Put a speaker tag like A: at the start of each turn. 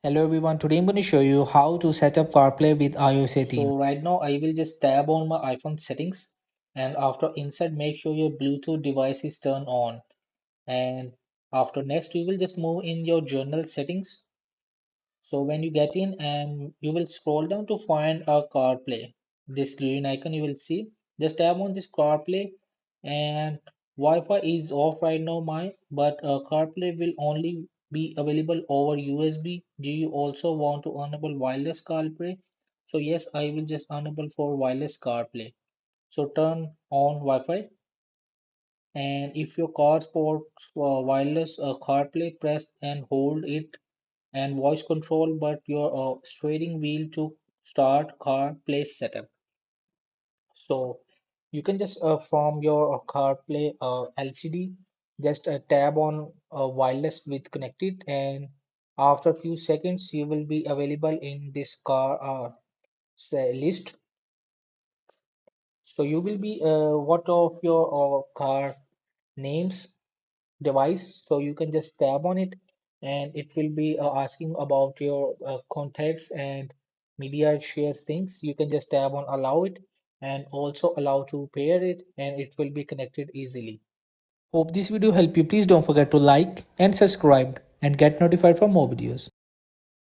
A: Hello everyone, today I'm going to show you how to set up CarPlay with iOS 18.
B: So right now I will just tab on my iPhone settings, and after insert make sure your Bluetooth device is turned on, and after next you will just move in your general settings. So when you get in and you will scroll down to find a CarPlay, this green icon you will see, just tap on this CarPlay, and Wi-Fi is off right now but CarPlay will only be available over USB. Do you also want to enable wireless CarPlay? So yes, I will just enable for wireless CarPlay. So turn on Wi-Fi, and if your car supports wireless CarPlay, press and hold it and voice control but your steering wheel to start CarPlay setup. So you can just from your CarPlay LCD, just tab on wireless with connected, and after a few seconds you will be available in this car list. So you will be what of your car names device, so you can just tap on it and it will be asking about your contacts and media share things. You can just tap on allow it and also allow to pair it, and it will be connected easily.
A: Hope this video helped you. Please don't forget to like and subscribe and get notified for more videos.